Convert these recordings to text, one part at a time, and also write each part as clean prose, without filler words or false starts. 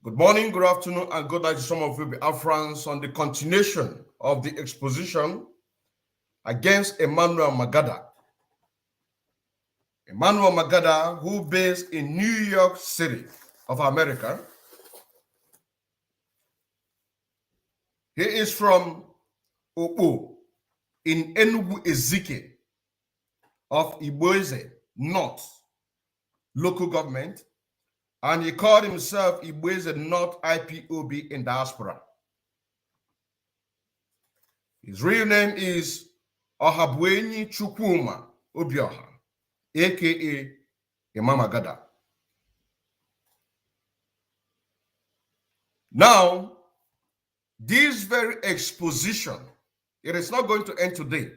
Good morning, good afternoon, and good night to some of you Biafrans on the continuation of the exposition against Emmanuel Magada. Emmanuel Magada, who based in New York City of America. He is from Opo in Enugu Ezike of Igboeze North local government, and he called himself Igboeze North IPOB in diaspora. His real name is Ohabwenyi Chukwuma Obioha, aka Emmanuel Magada. Now, this very exposition, it is not going to end today.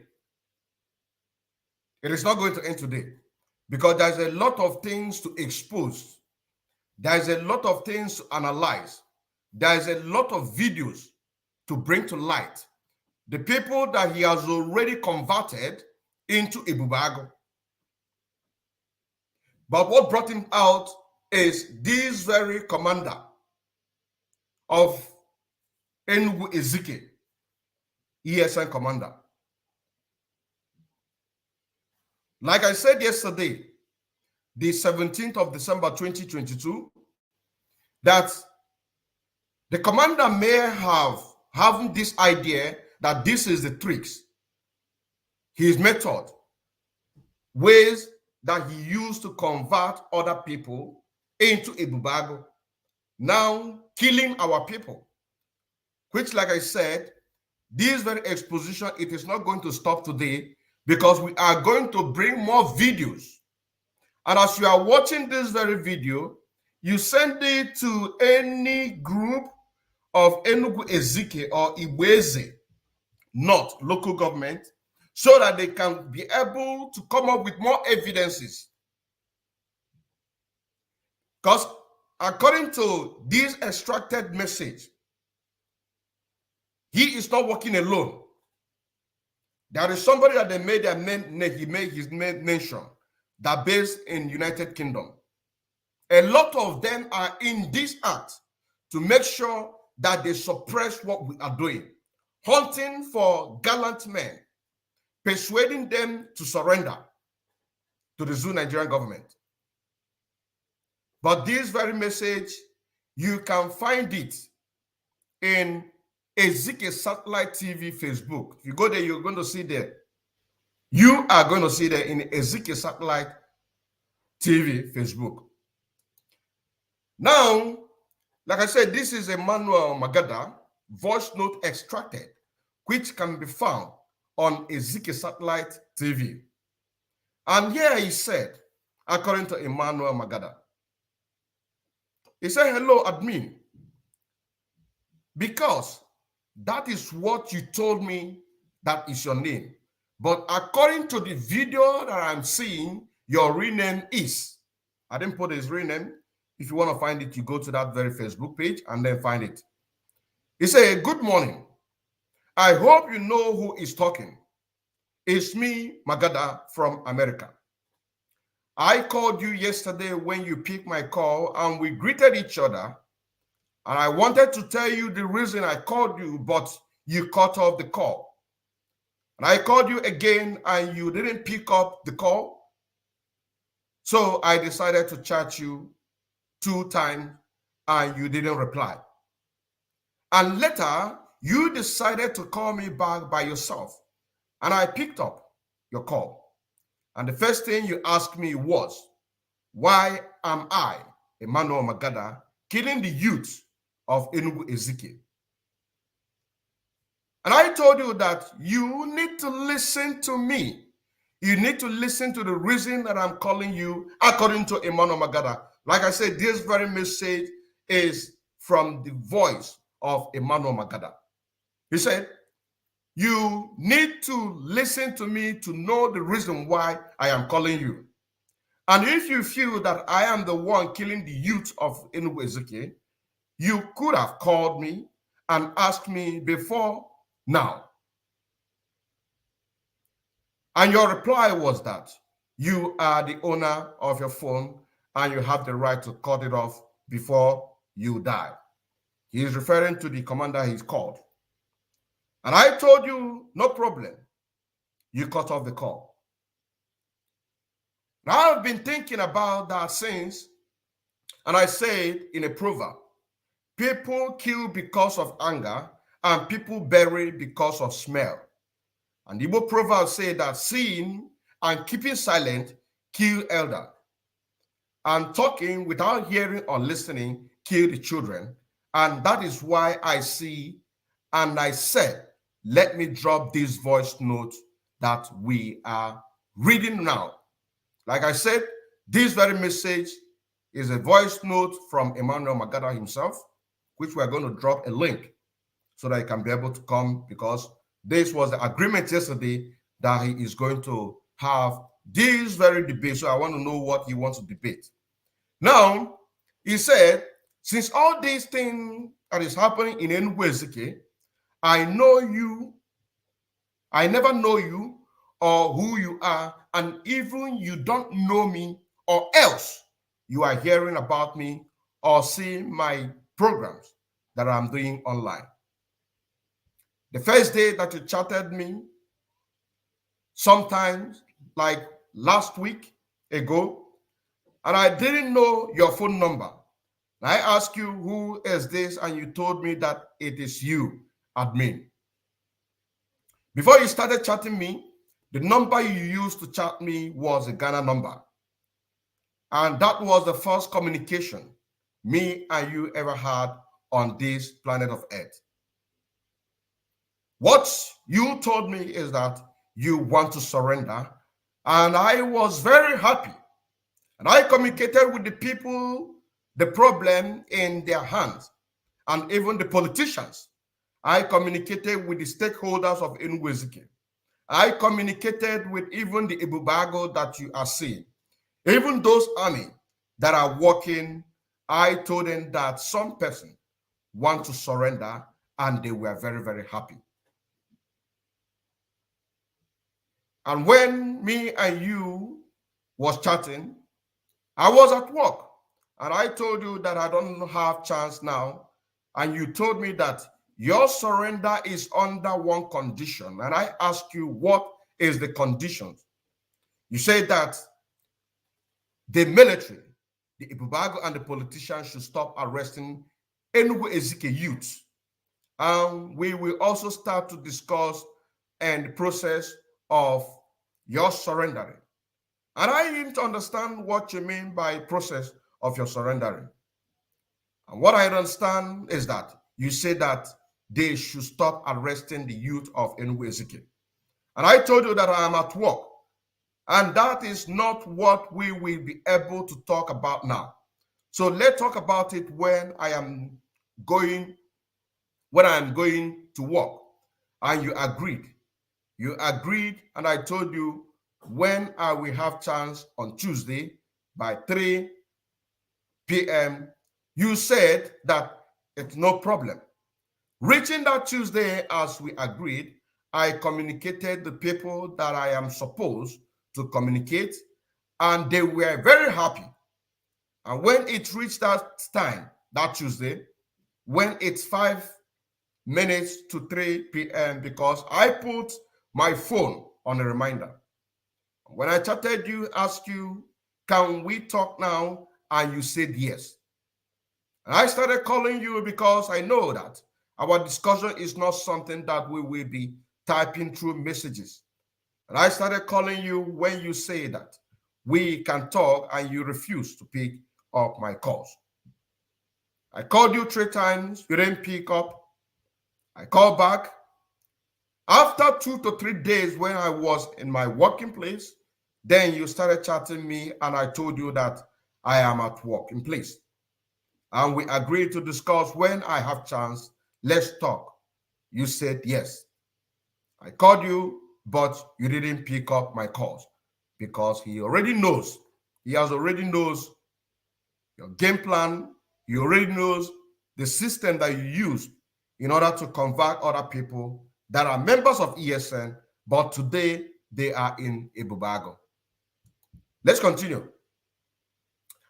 It is not going to end today because there's a lot of things to expose. There's a lot of things to analyze. There's a lot of videos to bring to light. The people that he has already converted into Ibubago. But what brought him out is this very commander of Enugu Ezike, ESN commander. Like I said yesterday, the 17th of December 2022, that the commander may have having this idea that this is the tricks, his method, ways that he used to convert other people into Ibubago, now killing our people. Which, like I said, this very exposition, it is not going to stop today because we are going to bring more videos. And as you are watching this very video, you send it to any group of Enugu Ezike or Igboeze North local government so that they can be able to come up with more evidences. Because according to this extracted message, he is not working alone. There is somebody that they made their name, he made his name mention, that based in United Kingdom. A lot of them are in this act to make sure that they suppress what we are doing, hunting for gallant men, persuading them to surrender to the Zoo Nigerian government. But this very message, you can find it in Ezike Satellite TV Facebook. If you go there, you're going to see there. You are going to see there in Ezike Satellite TV Facebook. Now, like I said, this is Emmanuel Magada voice note extracted, which can be found on Ezike Satellite TV. And here he said, according to Emmanuel Magada, he said, "Hello, admin, because that is what you told me that is your name. But according to the video that I'm seeing, your real name is," I didn't put his real name. If you want to find it, you go to that very Facebook page and then find it. He said, "Good morning. I hope you know who is talking. It's me, Magada, from America. I called you yesterday when you picked my call and we greeted each other. And I wanted to tell you the reason I called you, but you cut off the call. And I called you again and you didn't pick up the call. So I decided to chat you 2 times and you didn't reply. And later, you decided to call me back by yourself. And I picked up your call. And the first thing you asked me was, why am I, Emmanuel Magada, killing the youth of Enugu Ezike? And I told you that you need to listen to me. You need to listen to the reason that I'm calling you, according to Emmanuel Magada. Like I said, this very message is from the voice of Emmanuel Magada. He said, you need to listen to me to know the reason why I am calling you. And if you feel that I am the one killing the youth of Enugu Ezike, you could have called me and asked me before now. And your reply was that you are the owner of your phone and you have the right to cut it off before you die. He is referring to the commander he's called. And I told you, no problem. You cut off the call. Now I've been thinking about that since, and I said in a proverb, people kill because of anger, and people bury because of smell. And the Igbo proverb say that seeing and keeping silent kill elder, and talking without hearing or listening kill the children. And that is why I see, and I said, let me drop this voice note that we are reading now. Like I said, this very message is a voice note from Emmanuel Magada himself, which we're going to drop a link so that he can be able to come, because this was the agreement yesterday that he is going to have this very debate. So I want to know what he wants to debate. Now, he said, since all these things that is happening in Ezike, I know you, I never know you or who you are, and even you don't know me, or else you are hearing about me or seeing my programs that I'm doing online. The first day that you chatted me, sometimes like last week ago, and I didn't know your phone number. I asked you, who is this? And you told me that it is you, admin. Before you started chatting me, the number you used to chat me was a Ghana number. And that was the first communication me and you ever had on this planet of Earth. What you told me is that you want to surrender. And I was very happy. And I communicated with the people, the problem in their hands, and even the politicians. I communicated with the stakeholders of Ezike. I communicated with even the Ibubago that you are seeing. Even those army that are working, I told them that some person want to surrender, and they were very, very happy. And when me and you was chatting, I was at work, and I told you that I don't have chance now, and you told me that your surrender is under one condition, and I asked you what is the condition. You said that the military, the Ibubago, and the politicians should stop arresting Ezike youth, and we will also start to discuss and the process of your surrendering. And I didn't understand what you mean by process of your surrendering. And what I understand is that you say that they should stop arresting the youth of Ezike. And I told you that I am at work. And that is not what we will be able to talk about now. So let's talk about it when I am going to work. And you agreed. You agreed, and I told you when I will have chance on Tuesday by 3 p.m. You said that it's no problem. Reaching that Tuesday, as we agreed, I communicated the people that I am supposed to communicate, and they were very happy. And when it reached that time, that Tuesday, when it's 5 minutes to 3 p.m., because I put my phone on a reminder. When I chatted you, asked you, can we talk now? And you said yes. And I started calling you because I know that our discussion is not something that we will be typing through messages. And I started calling you when you say that we can talk, and you refuse to pick up my calls. I called you 3 times, you didn't pick up. I called back. After 2 to 3 days when I was in my working place, then you started chatting me, and I told you that I am at work in place. And we agreed to discuss when I have chance, let's talk. You said yes. I called you, but you didn't pick up my calls because he already knows. He has already knows your game plan. He already knows the system that you use in order to convert other people that are members of ESN, but today they are in Ibubago. Let's continue.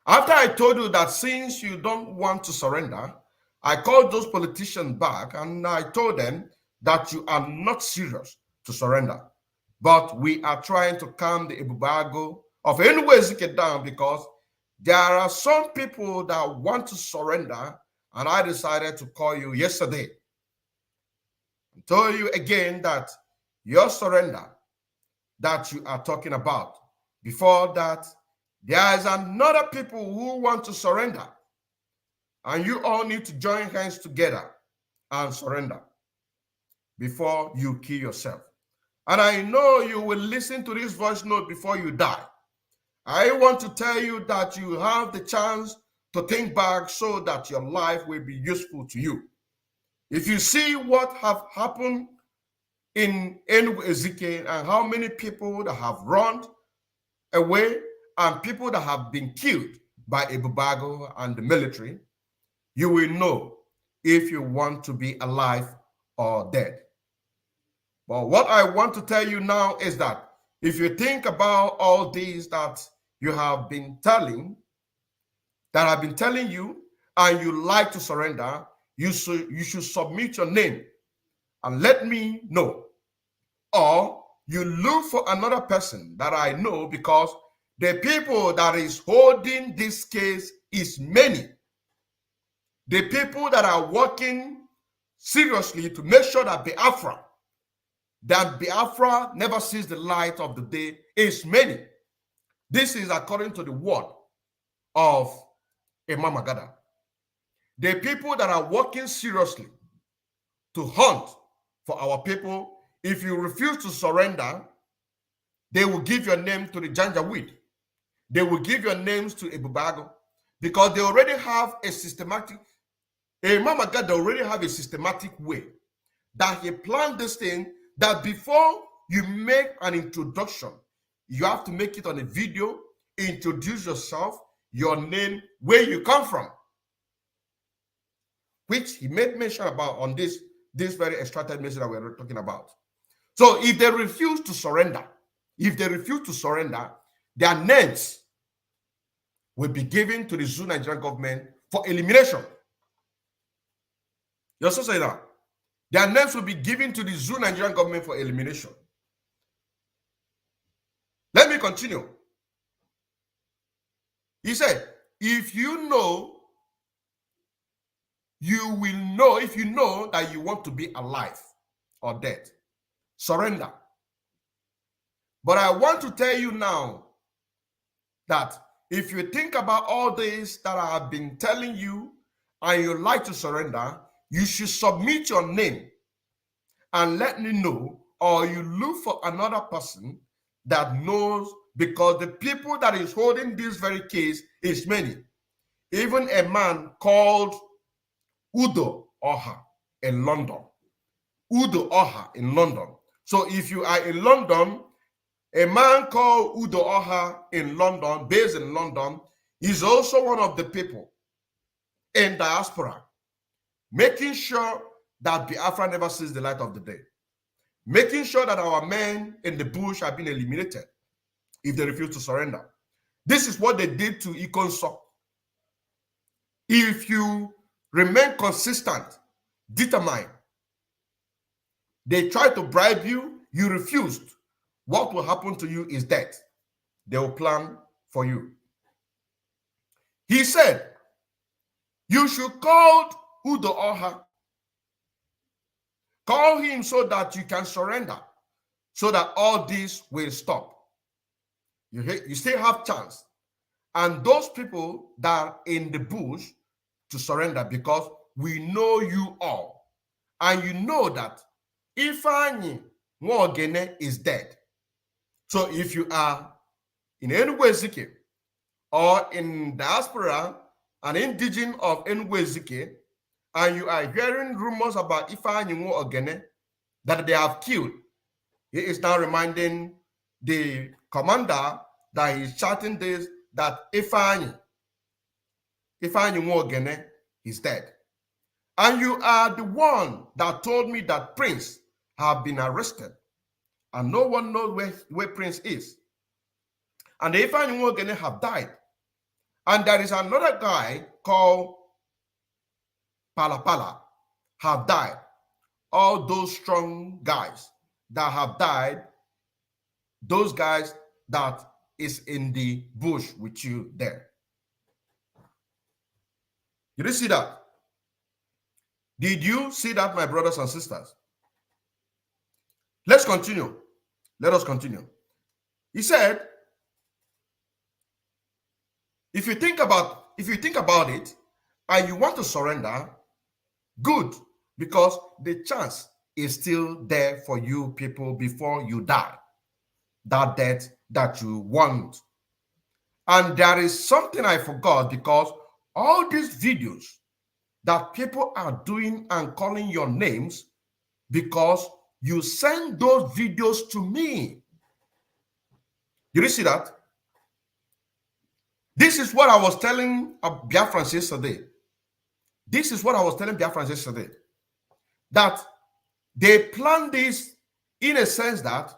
After I told you that since you don't want to surrender, I called those politicians back and I told them that you are not serious to surrender. But we are trying to calm the Ebubago of Ezike down because there are some people that want to surrender, and I decided to call you yesterday. I told you again that your surrender that you are talking about, before that, there is another people who want to surrender, and you all need to join hands together and surrender before you kill yourself. And I know you will listen to this voice note before you die. I want to tell you that you have the chance to think back so that your life will be useful to you. If you see what have happened in Ezike and how many people that have run away and people that have been killed by Ebubago and the military, you will know if you want to be alive or dead. But what I want to tell you now is that if you think about all these that you have been telling, that I've been telling you, and you like to surrender, you should submit your name and let me know. Or you look for another person that I know, because the people that is holding this case is many. The people that are working seriously to make sure that Biafra never sees the light of the day is many. This is according to the word of Emmanuel Magada. The people that are working seriously to hunt for our people, if you refuse to surrender, they will give your name to the Janjaweed. They will give your names to Ebubago, because they already have a systematic, Emmanuel Magada already have a systematic way that he planned this thing, that before you make an introduction, you have to make it on a video, introduce yourself, your name, where you come from, which he made mention about on this very extracted message that we're talking about. So if they refuse to surrender, their names will be given to the Zoo Nigerian government for elimination. You also say that. Their names will be given to the Zoo Nigerian government for elimination. Let me continue. He said, if you know that you want to be alive or dead, surrender. But I want to tell you now that if you think about all this that I have been telling you and you like to surrender, you should submit your name and let me know, or you look for another person that knows, because the people that is holding this very case is many. Even a man called Udo Oha in London. Udo Oha in London. So if you are in London, a man called Udo Oha in London, based in London, is also one of the people in diaspora, making sure that Biafra never sees the light of the day, making sure that our men in the bush have been eliminated if they refuse to surrender. This is what they did to Ikonso. If you remain consistent, determined, they try to bribe you, you refused, what will happen to you is death. They will plan for you. He said, you should call Udo Oha. Call him so that you can surrender, so that all this will stop. You still have chance. And those people that are in the bush to surrender, because we know you all. And you know that Ifeanyi Nwogene is dead. So if you are in Ezike or in diaspora, an indigenous of Ezike, and you are hearing rumors about Ifeanyi Nwogene that they have killed, he is now reminding the commander that he's chatting this, that Ifeanyi Nwogene is dead. And you are the one that told me that Prince have been arrested and no one knows where Prince is. And Ifeanyi Nwogene have died. And there is another guy called Pala Pala have died. All those strong guys that have died, those guys that is in the bush with you there. Did you see that? Did you see that, my brothers and sisters? Let's continue. Let us continue. He said, if you think about it and you want to surrender, good, because the chance is still there for you people before you die. That death that you want. And there is something I forgot, because all these videos that people are doing and calling your names, because you send those videos to me. Did you see that? This is what I was telling Biafrans yesterday. This is what I was telling Biafrans yesterday. That they plan this in a sense that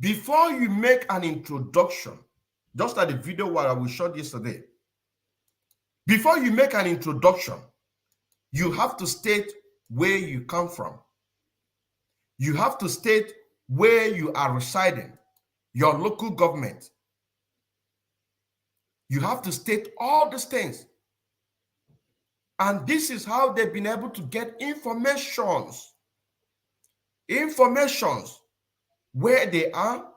before you make an introduction, just like the video what we shot yesterday, before you make an introduction, you have to state where you come from. You have to state where you are residing, your local government. You have to state all these things. And this is how they've been able to get informations where they are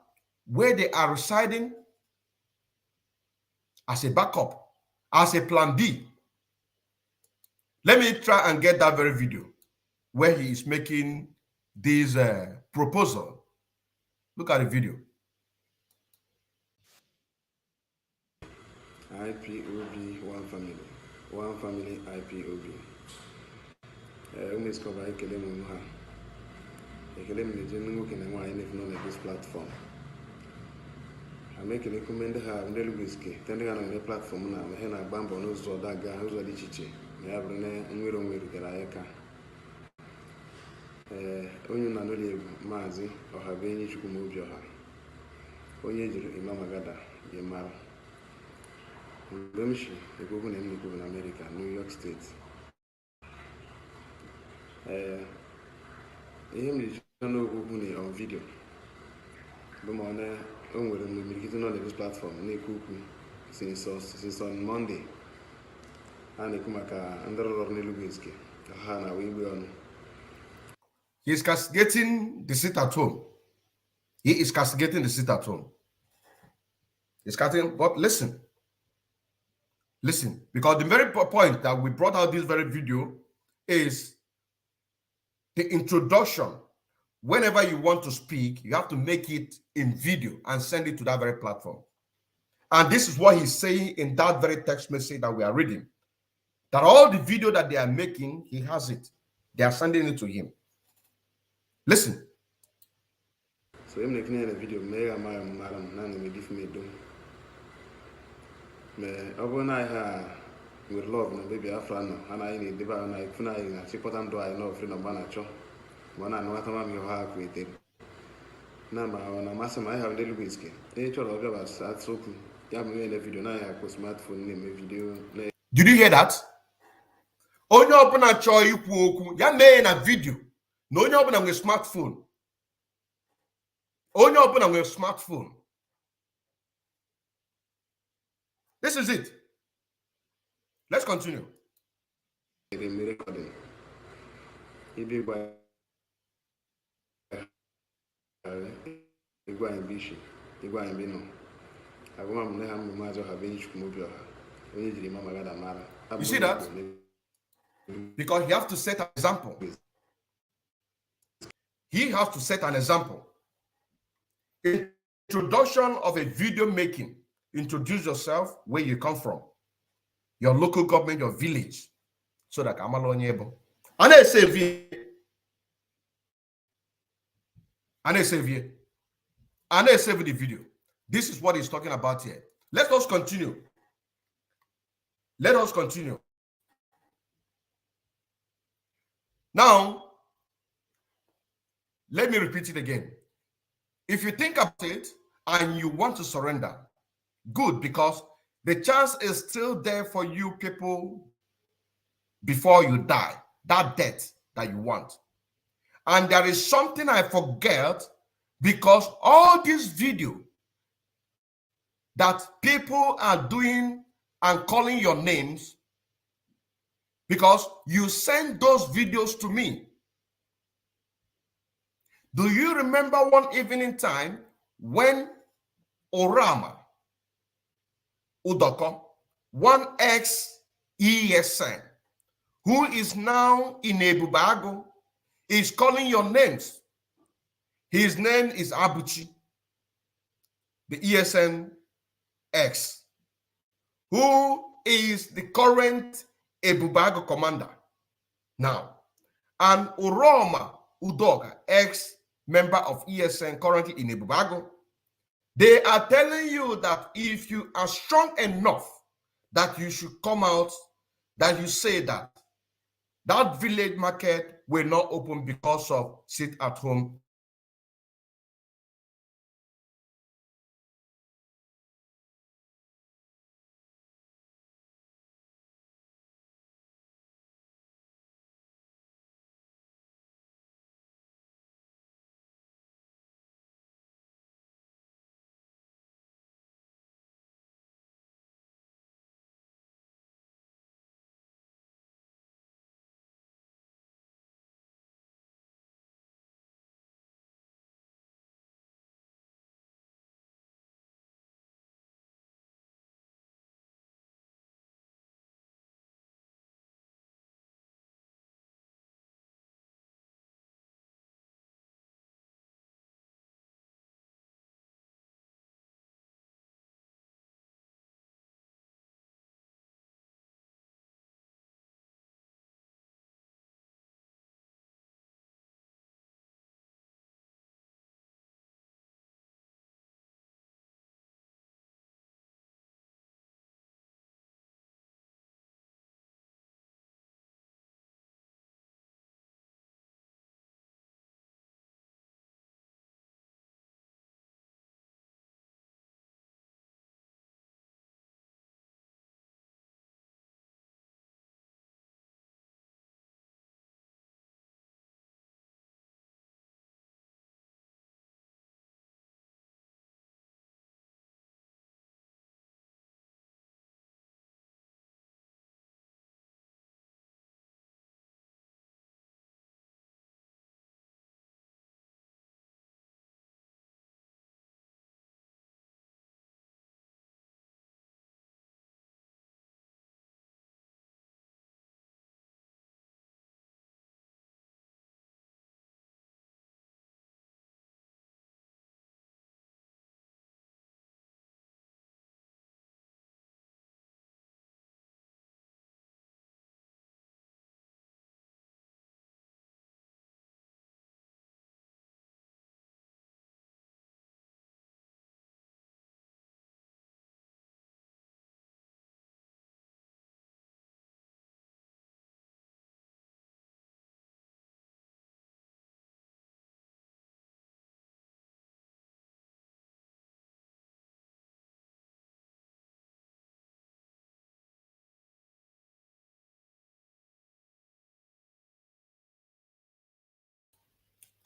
residing as a backup, as a plan B. Let me try and get that very video where he is making this proposal. Look at the video. IPOB, one family IPOB. Discover Ekelem ha. Ekelem is working on this platform. I make a recommend her and whiskey, turning on the platform now. I have bump on those that guy who's a litchi. I have Rene and we don't wait to get a onye na noli mazi or have any chukumojo ha. Onye Emmanuel Magada, ye mara. Bemshi, the governor in America, New York State. Him no governor on video. Bemone, on with the military on this platform, Nekuku, since on Monday. And Kumaka, under Ronnie Whiskey. Hana, we will on. He is castigating the seat at home. He is castigating the seat at home. He's castigating, but listen, because the very point that we brought out this very video is the introduction. Whenever you want to speak, you have to make it in video and send it to that very platform. And this is what he's saying in that very text message that we are reading. That all the video that they are making, he has it. They are sending it to him. Listen. So I'm making a video, Mega Madam Nan, me give me do. Me overnight with love, no baby Afrano, and I need the bar and I finally see what I'm doing. I know friend of Banacho. One and what I'm you have created. Number one, I'm asking I have little whiskey. Each of us at so cool. You have made a video now. I have a smartphone name a video. Did you hear that? Only open a choy you ya made a video. No, you open a smartphone. Only open a smartphone. This is it. Let's continue. Recording. He be by Iguan Bishi, Iguan Bino. I want to have my mother have any mobile. We need to remember that matter. You see that? Because he has to set an example. He has to set an example. Introduction of a video making. Introduce yourself, where you come from, your local government, your village, so that I'm able. And I save the video. This is what he's talking about here. Let us continue. Now, let me repeat it again. If you think about it and you want to surrender, good, because The chance is still there for you people before you die, that death that you want. And there is something I forget, because all this video that people are doing and calling your names, because you send those videos to me. Do you remember one evening time when Orama Udoko, one ex-ESN, who is now in Ebubago, is calling your names? His name is Abuchi, the ESN ex, who is the current Ebubago commander now. And Oroma Udoga, ex-member of ESN, currently in Ebubago, they are telling you that if you are strong enough, that you should come out, that you say that that village market will not open because of sit at home.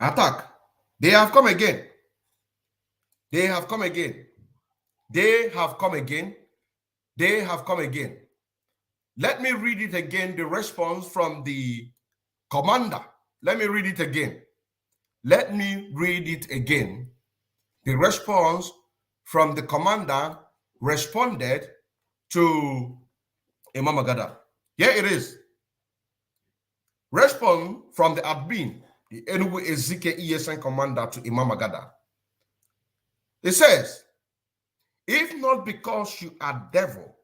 Attack. They have come again. They have come again. They have come again. They have come again. Let me read it again, the response from the commander. Let me read it again. Let me read it again. The response from the commander responded to Emmanuel Magada. Here it is. Response from the admin, the Enugu Ezike ESN commander, to Emmanuel Magada. It says, if not because you are devil,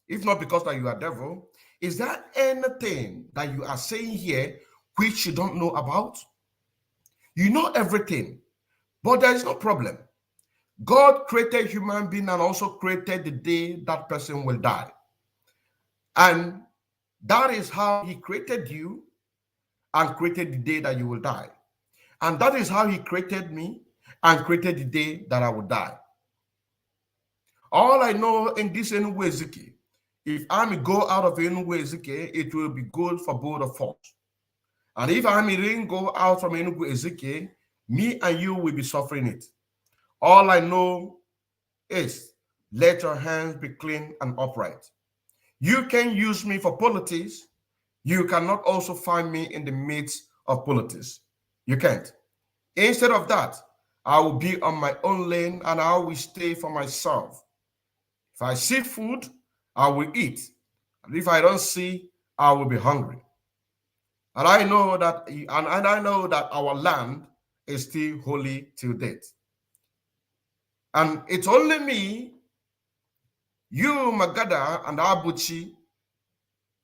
if not because that you are devil, is there anything that you are saying here which you don't know about? You know everything, but there is no problem. God created human being and also created the day that person will die. And that is how he created you and created the day that you will die. And that is how he created me and created the day that I will die. All I know in this Enugu Ezike, if I go out of Enugu Ezike, it will be good for both of us. And if I didn't go out from Enugu Ezike, me and you will be suffering it. All I know is let your hands be clean and upright. You can use me for politics. You cannot also find me in the midst of politics. You can't. Instead of that, I will be on my own lane and I will stay for myself. If I see food, I will eat. And if I don't see, I will be hungry. And I know that our land is still holy till date. And it's only me, you, Magada, and Abuchi,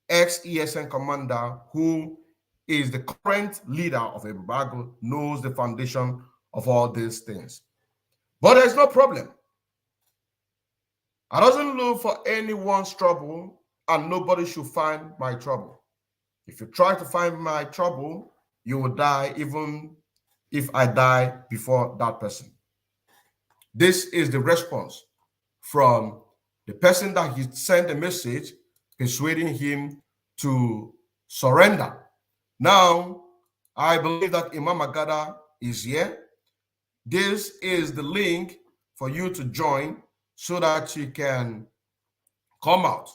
ex-ESN commander, who is the current leader of Ebubago, knows the foundation of all these things. But there's no problem. I doesn't look for anyone's trouble, and nobody should find my trouble. If you try to find my trouble, you will die, even if I die before that person. This is the response from the person that he sent a message persuading him to surrender. Now, I believe that Emmanuel Magada is here. This is the link for you to join so that you can come out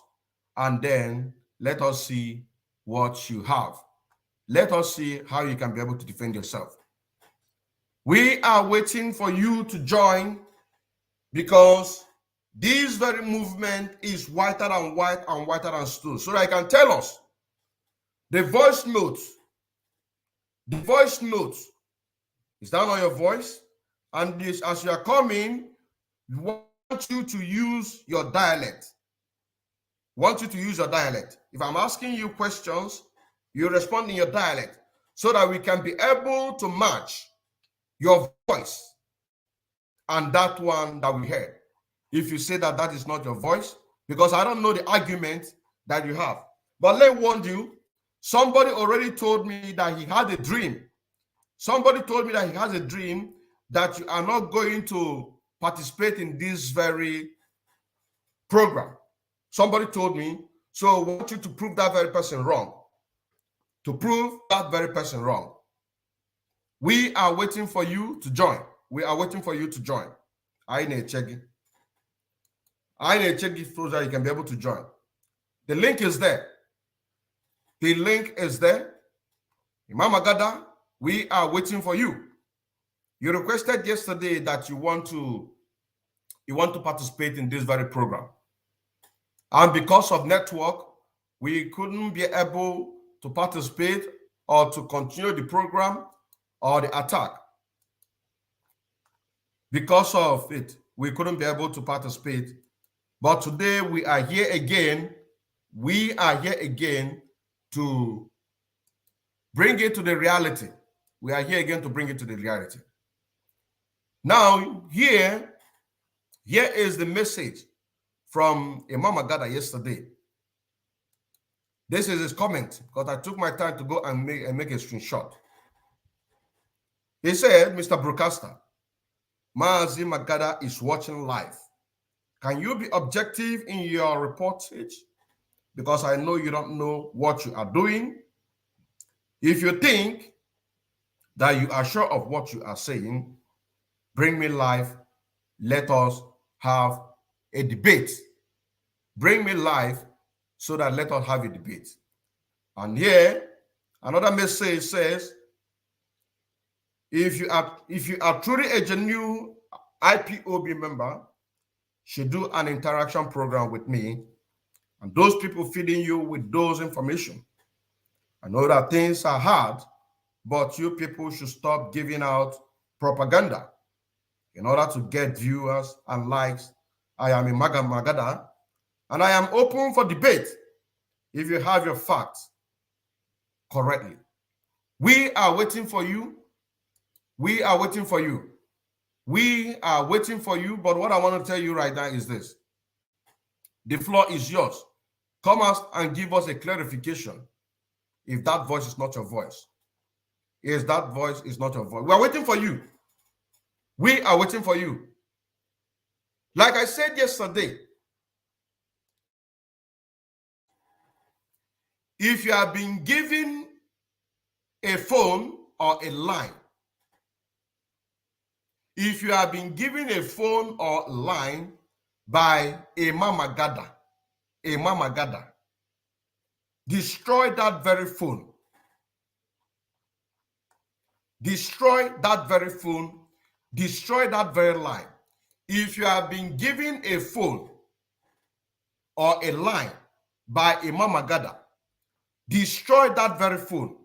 and then let us see what you have. Let us see how you can be able to defend yourself. We are waiting for you to join because this very movement is whiter and white and whiter than snow. So that I can tell us the voice notes is down on your voice, and this, as you are coming, we want you to use your dialect. If I'm asking you questions, you respond in your dialect so that we can be able to match your voice and that one that we heard. If you say that that is not your voice, because I don't know the argument that you have. But let me warn you, somebody already told me that he had a dream. Somebody told me that he has a dream that you are not going to participate in this very program. Somebody told me, so I want you to prove that very person wrong. We are waiting for you to join. I need check it so that you can be able to join. The link is there. Emmanuel Magada, we are waiting for you. You requested yesterday that you want to participate in this very program. And because of network, we couldn't be able to participate or to continue the program or the attack. Because of it, we couldn't be able to participate. But today we are here again. We are here again to bring it to the reality. Now, here is the message from Emmanuel Magada yesterday. This is his comment, because I took my time to go and make a screenshot. He said, Mr. Broadcaster, Mazi Magada is watching live. Can you be objective in your reportage? Because I know you don't know what you are doing. If you think that you are sure of what you are saying, bring me live. Let us have a debate. Bring me live so that let us have a debate. And here, another message says, if you are truly a genuine IPOB member, should do an interaction program with me and those people feeding you with those information. I know that things are hard, but you people should stop giving out propaganda in order to get viewers and likes. I am Emmanuel Magada, and I am open for debate if you have your facts correctly. We are waiting for you. But what I want to tell you right now is this. The floor is yours. Come out and give us a clarification if that voice is not your voice. Yes, that voice is not your voice. We are waiting for you. Like I said yesterday, if you have been given a phone or a line, if you have been given a phone or line by Emmanuel Magada, destroy that very phone. Destroy that very phone. Destroy that very line. If you have been given a phone or a line by Emmanuel Magada, destroy that very phone.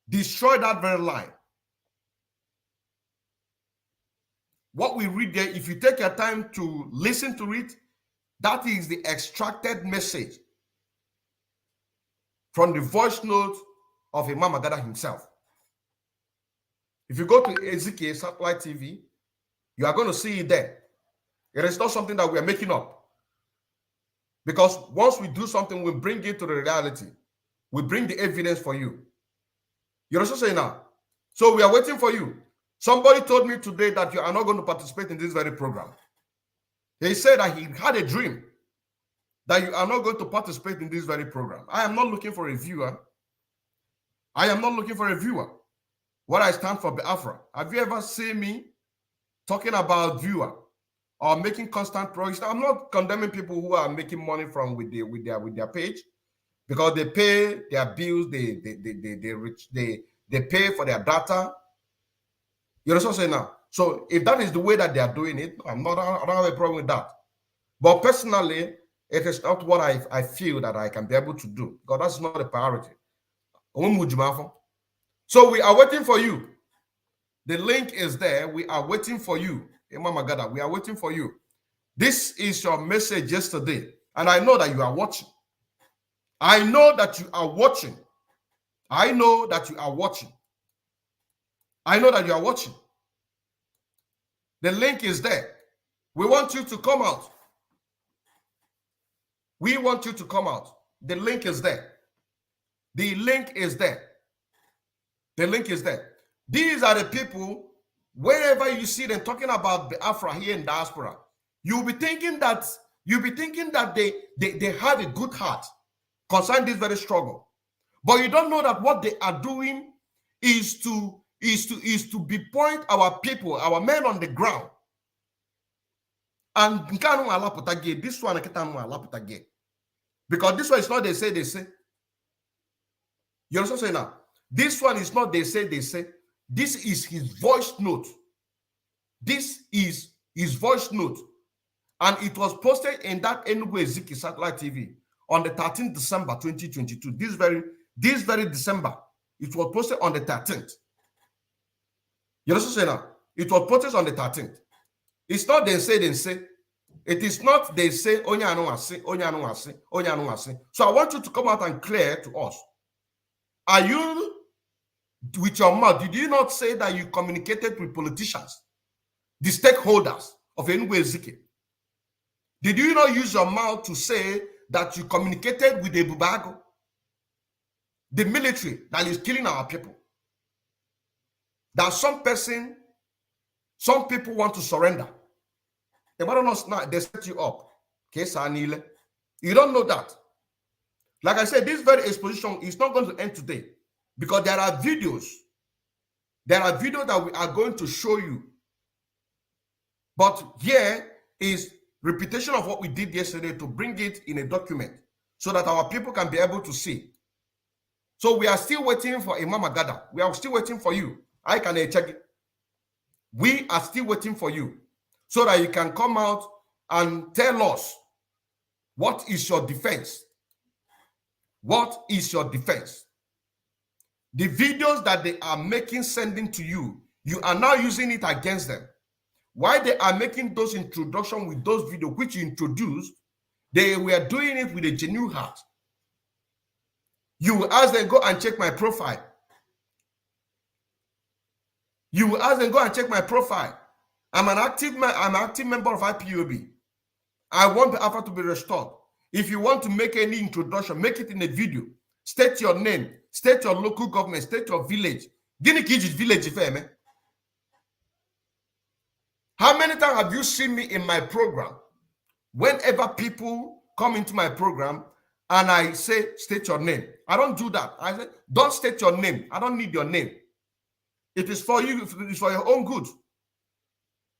Destroy that very line. What we read there, if you take your time to listen to it, that is the extracted message from the voice note of Emmanuel Magada himself. If you go to Ezike Satellite TV, you are going to see it there. It is not something that we are making up. Because once we do something, we bring it to the reality. We bring the evidence for you. You're also saying now. So we are waiting for you. Somebody told me today that you are not going to participate in this very program. He said that he had a dream that you are not going to participate in this very program. I am not looking for a viewer. I am not looking for a viewer. What I stand for Biafra. Have you ever seen me talking about viewer or making constant progress? I'm not condemning people who are making money from with their page, because they pay their bills, they pay for their data. You know what I'm saying now? So if that is the way that they are doing it, I don't have a problem with that. But personally, it is not what I feel that I can be able to do, because that's not a priority. So we are waiting for you. The link is there. We are waiting for you. Emmanuel Magada, we are waiting for you. This is your message yesterday. And I know that you are watching. I know that you are watching. I know that you are watching. I know that you are watching. The link is there. We want you to come out. We want you to come out. The link is there. The link is there. The link is there. These are the people, wherever you see them talking about Biafra here in diaspora, you'll be thinking that they have a good heart concerning this very struggle. But you don't know that what they are doing is to point our people, our men on the ground. And this one, because this one is not they say. You also say now, this one is not they say. This is his voice note. This is his voice note. And it was posted in that Ezike Satellite TV on the 13th December 2022. This very December, it was posted on the 13th. You also say now, it was posted on the 13th. It's not they say. It is not they say, Onya no ase. So I want you to come out and clear to us. Are you, with your mouth, did you not say that you communicated with politicians, the stakeholders of Ezike? Did you not use your mouth to say that you communicated with the Bubago, the military that is killing our people? That some people want to surrender. They set you up. You don't know that. Like I said, this very exposition is not going to end today, because there are videos. There are videos that we are going to show you. But here is repetition of what we did yesterday to bring it in a document so that our people can be able to see. So we are still waiting for Emmanuel Magada. We are still waiting for you. I can check it. We are still waiting for you so that you can come out and tell us what is your defense. What is your defense? The videos that they are making, sending to you, you are now using it against them. Why they are making those introductions with those videos which you introduced, they were doing it with a genuine heart. You will ask them, go and check my profile. You will ask them, go and check my profile. I'm an active member of IPOB. I want the Biafra to be restored. If you want to make any introduction, make it in a video. State your name, state your local government, state your village. Guinea Kid village, if How many times have you seen me in my program? Whenever people come into my program and I say, state your name. I don't do that. I say, don't state your name. I don't need your name. It is for you. It is for your own good.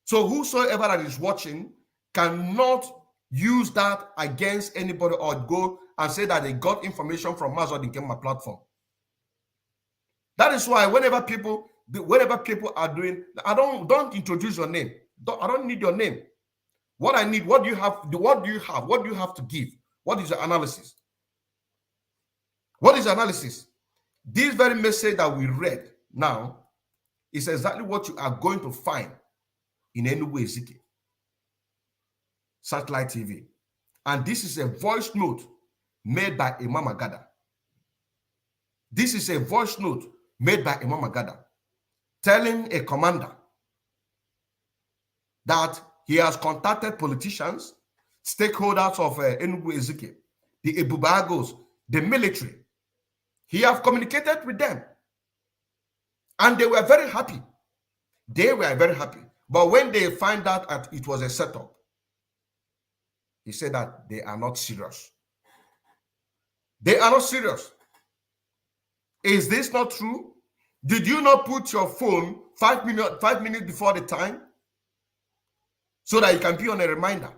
So whosoever that is watching cannot use that against anybody or go and say that they got information from Mazod in my platform. That is why whenever people are doing, don't introduce your name. I don't need your name. What I need, what do you have? What do you have? What do you have to give? What is your analysis? What is analysis? This very message that we read now is exactly what you are going to find in Ezike Satellite TV. And this is a voice note made by Emmanuel Magada. This is a voice note made by Emmanuel Magada telling a commander that he has contacted politicians, stakeholders of Ezike, the Ebubagos, the military. He has communicated with them. And they were very happy. They were very happy. But when they find out that it was a setup, he said that they are not serious. They are not serious. Is this not true? Did you not put your phone 5 minutes before the time so that you can be on a reminder?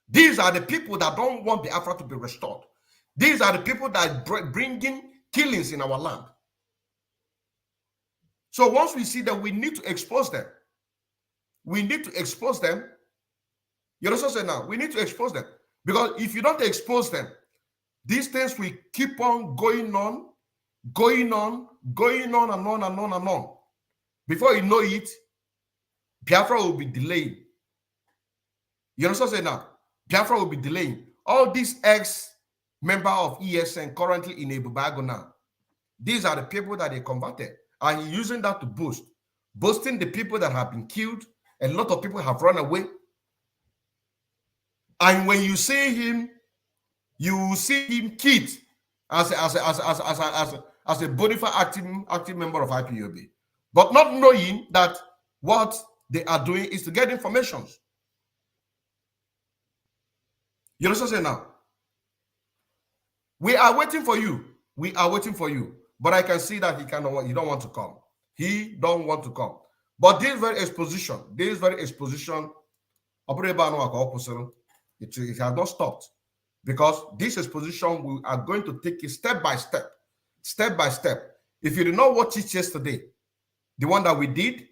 These are the people that don't want Biafra to be restored. These are the people that are bringing killings in our land. So once we see them, we need to expose them. We need to expose them. You also say now, we need to expose them. Because if you don't expose them, these things will keep on going on, and on and on. Before you know it, Biafra will be delaying. You also say now, Biafra will be delaying. All these ex-member of ESN currently in Ebubago now, these are the people that they converted. And using that to boasting the people that have been killed. A lot of people have run away. And when you see him, you see him killed as a bona fide active member of IPOB, but not knowing that what they are doing is to get information. You understand what I'm saying now? We are waiting for you. We are waiting for you. But I can see that he don't want to come. He don't want to come. But this very exposition, it has not stopped. Because this exposition, we are going to take it step by step. If you did not watch it yesterday, the one that we did,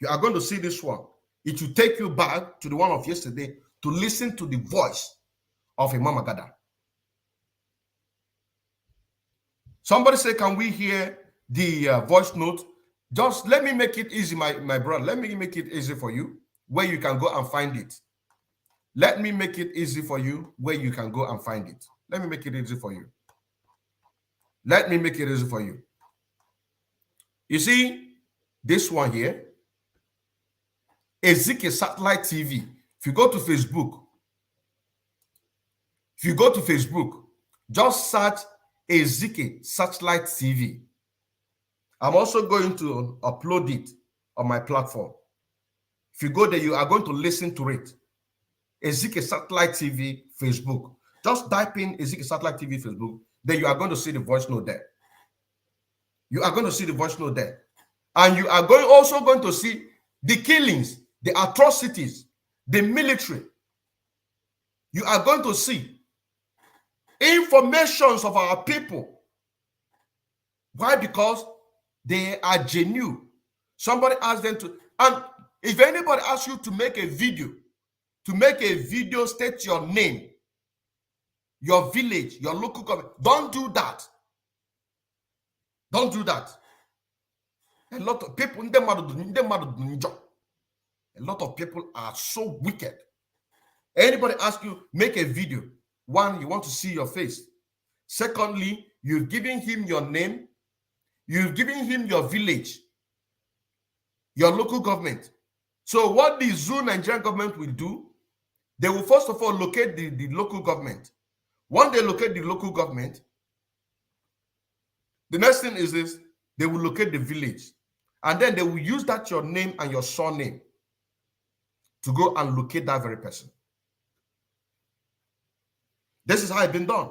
you are going to see this one. It will take you back to the one of yesterday to listen to the voice of Emmanuel Magada. Somebody say, can we hear the voice note? Just let me make it easy, my brother. Let me make it easy for you where you can go and find it. Let me make it easy for you where you can go and find it. Let me make it easy for you. Let me make it easy for you. You see, this one here, Ezike Satellite TV. If you go to Facebook, just search Ezike Satellite TV. I'm also going to upload it on my platform. If you go there, you are going to listen to it. Ezike Satellite TV Facebook. Just type in Ezike Satellite TV Facebook. Then you are going to see the voice note there. You are going to see the voice note there. And you are also going to see the killings, the atrocities, the military. You are going to see informations of our people. Why? Because they are genuine. Somebody asked them to, and if anybody asks you to make a video, state your name, your village, your local government, don't do that. Don't do that. A lot of people, a lot of people are so wicked. Anybody asks you, make a video. One, you want to see your face. Secondly, you've given him your name. You've given him your village, your local government. So what the Zoo Nigerian government will do, they will first of all locate the local government. Once they locate the local government, the next thing is this, they will locate the village. And then they will use that your name and your surname to go and locate that very person. This is how it's been done.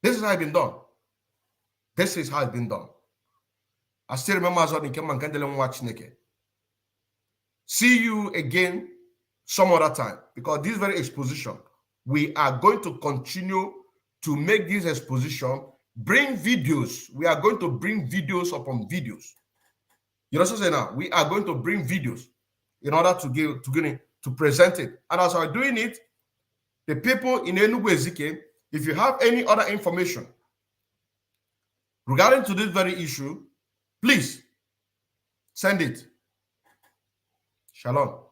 This is how it's been done. This is how it's been done. I still remember as well. See you again some other time, because this very exposition, we are going to continue to make this exposition, bring videos. We are going to bring videos upon videos. You know what I'm saying now? We are going to bring videos in order to present it. And as I'm doing it, the people in Enugu Ezike, if you have any other information regarding to this very issue, please send it. Shalom.